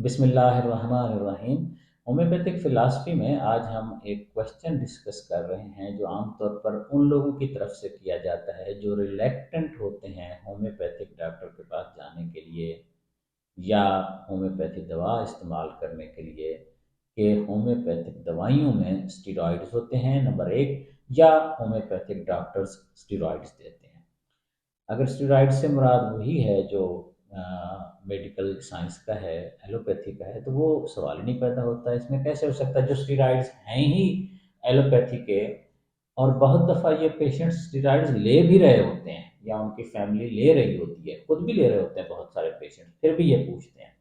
बिस्मिल्लाहिर्रहमानिर्रहीम। Homeopathic philosophy में आज हम एक क्वेश्चन डिस्कस कर रहे हैं जो आमतौर पर उन लोगों की तरफ से किया जाता है जो रिलैक्टेंट होते हैं होम्योपैथिक डॉक्टर के पास जाने के लिए या होम्योपैथिक दवा इस्तेमाल करने के लिए कि होम्योपैथिक दवाइयों में स्टेरॉइड्स होते हैं नंबर एक, या होम्योपैथिक डॉक्टर्स स्टेरॉइड्स देते हैं। अगर स्टेरॉइड से मुराद वही है जो मेडिकल साइंस का है, एलोपैथी का है, तो वो सवाल ही नहीं पैदा होता है। इसमें कैसे हो सकता है जो स्टेरॉइड्स हैं ही एलोपैथी के, और बहुत दफ़ा ये पेशेंट्स स्टेरॉइड्स ले भी रहे होते हैं या उनकी फैमिली ले रही होती है, खुद भी ले रहे होते हैं बहुत सारे पेशेंट, फिर भी ये पूछते हैं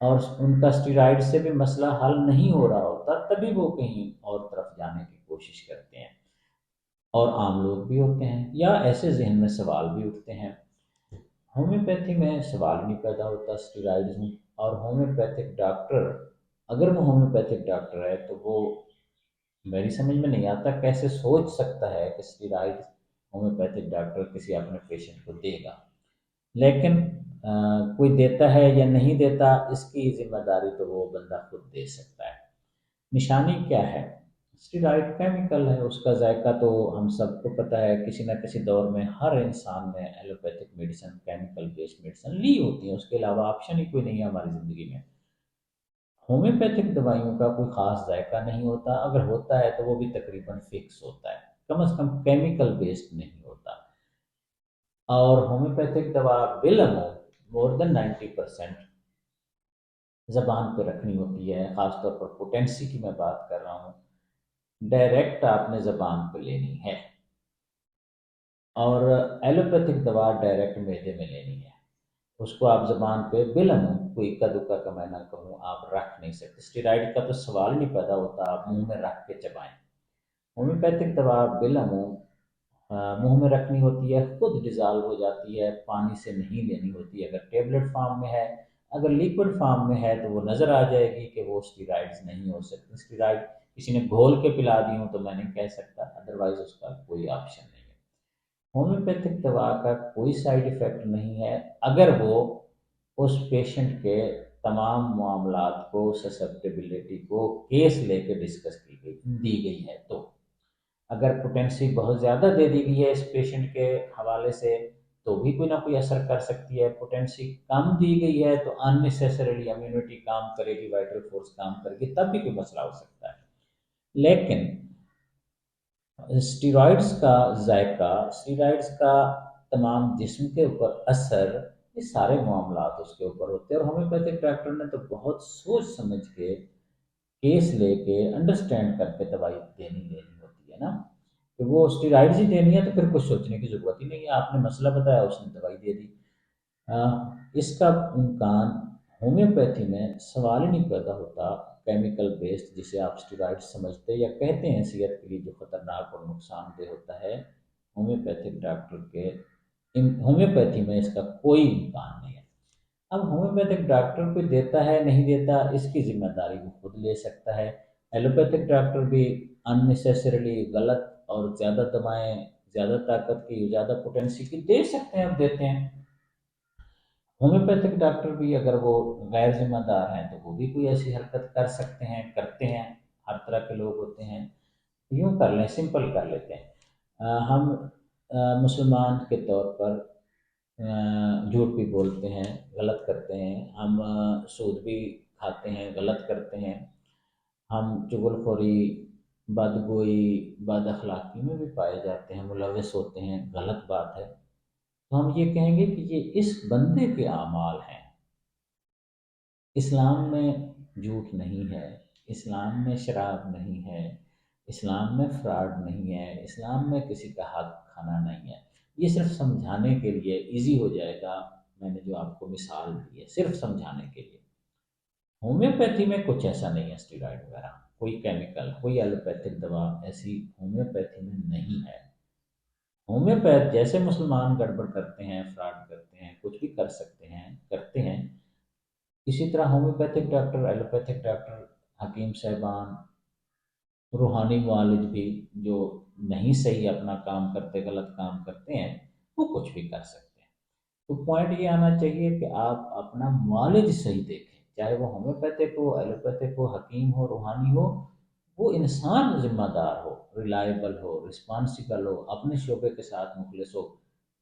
और उनका स्टेरॉइड से भी मसला हल नहीं हो रहा होता, तभी वो कहीं और तरफ जाने की कोशिश करते हैं। और आम लोग भी होते हैं या ऐसे जहन में सवाल भी उठते हैं। होम्योपैथी में सवाल नहीं पैदा होता स्टेरॉइड्स में, और होम्योपैथिक डॉक्टर, अगर वो होम्योपैथिक डॉक्टर है तो वो, मेरी समझ में नहीं आता कैसे सोच सकता है कि स्टेरॉइड होम्योपैथिक डॉक्टर किसी अपने पेशेंट को देगा। लेकिन कोई देता है या नहीं देता, इसकी जिम्मेदारी तो वो बंदा खुद दे सकता है। निशानी क्या है? स्टेरॉइड केमिकल है, उसका जायका तो हम सबको पता है। किसी न किसी दौर में हर इंसान ने allopathic medicine, chemical based medicine ली होती है, उसके अलावा ऑप्शन ही कोई नहीं है हमारी ज़िंदगी में। होम्योपैथिक दवाइयों का कोई ख़ास जायका नहीं होता, अगर होता है तो वो भी तकरीबन फिक्स होता है, कम से कम केमिकल बेस्ड नहीं होता। और होम्योपैथिक दवा बिलअमूम मोर देन 90% ज़बान पे रखनी होती है, ख़ासतौर पर पोटेंसी की मैं बात कर रहा हूँ। डायरेक्ट आपने ज़बान पे लेनी है, और एलोपैथिक दवा डायरेक्ट मैदे में लेनी है। उसको आप ज़बान पे बिलअमूम, कोई इक्का दुक्का का मैं ना कहूँ, आप रख नहीं सकते। स्टेरॉइड का तो सवाल नहीं पैदा होता आप मुंह में रख के चबाएं। होम्योपैथिक दवा बिलअमूम मुंह में रखनी होती है, खुद डिज़ॉल्व हो जाती है, पानी से नहीं लेनी होती है। अगर टेबलेट फॉर्म में है, अगर लिक्विड फॉर्म में है तो वो नज़र आ जाएगी कि वो स्टेरॉइड्स नहीं हो सकते। स्टेरॉइड किसी ने घोल के पिला दी हूँ तो मैं नहीं कह सकता, अदरवाइज उसका कोई ऑप्शन नहीं है। होम्योपैथिक दवा का कोई साइड इफ़ेक्ट नहीं है अगर वो उस पेशेंट के तमाम मामलात को, ससेप्टेबिलिटी को केस लेके डिस्कस की गई दी गई है। तो अगर पोटेंसी बहुत ज़्यादा दे दी गई है इस पेशेंट के हवाले से, तो भी कोई ना कोई असर कर सकती है। पोटेंसी कम दी गई है तो अननेसेसरीली इम्यूनिटी काम करेगी, वाइटल फोर्स काम करेगी, तब भी कोई मसला हो सकता है। लेकिन स्टीरॉइड्स का जायका, स्टीरॉइड्स का तमाम जिस्म के ऊपर असर, ये सारे मामलात उसके ऊपर होते हैं। और होम्योपैथिक डॉक्टर ने तो बहुत सोच समझ के, केस लेके, अंडरस्टैंड करके दवाई देनी लेनी होती है ना। कि वो स्टीरॉइड्स ही देनी है तो फिर कुछ सोचने की ज़रूरत ही नहीं है, आपने मसला बताया, उसने दवाई दे दी। इसका इम्कान होम्योपैथी में सवाल ही नहीं पैदा होता। केमिकल बेस्ड, जिसे आप स्टेरॉइड समझते या कहते हैं सेहत के लिए जो ख़तरनाक और नुकसानदेह होता है, होम्योपैथिक डॉक्टर के होम्योपैथी में इसका कोई इम्कान नहीं है। अब होम्योपैथिक डॉक्टर कोई देता है नहीं देता, इसकी जिम्मेदारी वो खुद ले सकता है। एलोपैथिक डॉक्टर भी अननेसेसरीली गलत और ज़्यादा दवाएं, ज़्यादा ताकत की, ज़्यादा पोटेंसी की दे सकते हैं और देते हैं। होम्योपैथिक डॉक्टर भी अगर वो गैर जिम्मेदार हैं तो वो भी कोई ऐसी हरकत कर सकते हैं, करते हैं। हर तरह के लोग होते हैं। यूँ कर लें, सिंपल कर लेते हैं। हम मुसलमान के तौर पर झूठ भी बोलते हैं, गलत करते हैं। हम सूद भी खाते हैं, गलत करते हैं। हम चुगलखोरी, बदगोई, बद अखलाकी में भी पाए जाते हैं, मुलविस होते हैं, गलत बात है। तो हम ये कहेंगे कि ये इस बंदे के आमाल हैं। इस्लाम में झूठ नहीं है, इस्लाम में शराब नहीं है, इस्लाम में फ्रॉड नहीं है, इस्लाम में किसी का हक खाना नहीं है। ये सिर्फ समझाने के लिए, इजी हो जाएगा, मैंने जो आपको मिसाल दी है सिर्फ समझाने के लिए। होम्योपैथी में कुछ ऐसा नहीं है, स्टेरॉइड वगैरह, कोई केमिकल, कोई एलोपैथिक दवा ऐसी होम्योपैथी में नहीं है। होम्योपैथ जैसे मुसलमान गड़बड़ करते हैं, फ्रॉड करते हैं, कुछ भी कर सकते हैं, करते हैं, इसी तरह होम्योपैथिक डॉक्टर, एलोपैथिक डॉक्टर, हकीम साहबान, रूहानी मुआलिज भी जो नहीं सही अपना काम करते, गलत काम करते हैं, वो कुछ भी कर सकते हैं। तो पॉइंट ये आना चाहिए कि आप अपना मुआलिज सही देखें। चाहे वो होम्योपैथिक हो, एलोपैथिक हो, हकीम हो, रूहानी हो, वो इंसान ज़िम्मेदार हो, रिलायबल हो, रिस्पॉन्सिबल हो, अपने शोबे के साथ मुखलिस हो,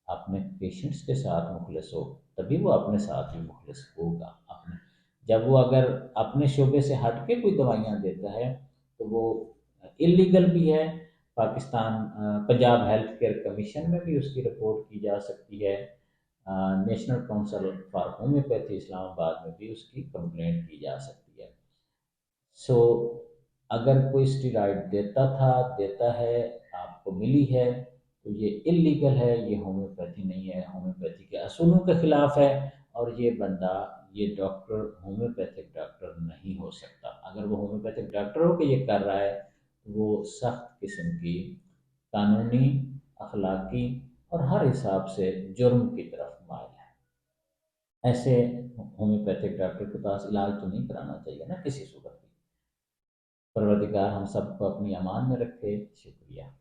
अपने पेशेंट्स के साथ मुखलिस हो, तभी वो अपने साथ भी मुखलिस होगा। अपने जब वो अगर अपने शोबे से हट के कोई दवाइयाँ देता है तो वो इलीगल भी है। Pakistan Punjab health care commission में भी उसकी रिपोर्ट की जा सकती है। National council for homeopathy Islamabad में भी उसकी कंप्लेंट की जा सकती है। सो अगर कोई स्टेरॉइड देता था, देता है, आपको मिली है, तो ये इलीगल है, ये होम्योपैथी नहीं है, होम्योपैथी के असूलों के खिलाफ है, और ये बंदा, ये डॉक्टर होम्योपैथिक डॉक्टर नहीं हो सकता। अगर वो होम्योपैथिक डॉक्टर हो के ये कर रहा है तो वो सख्त किस्म की कानूनी, अखलाकी और हर हिसाब से जुर्म की तरफ माइल है। ऐसे होम्योपैथिक डॉक्टर के पास इलाज तो नहीं कराना चाहिए ना किसी सूरत में। परवरदिगार हम सबको अपनी अमान में रखे। शुक्रिया।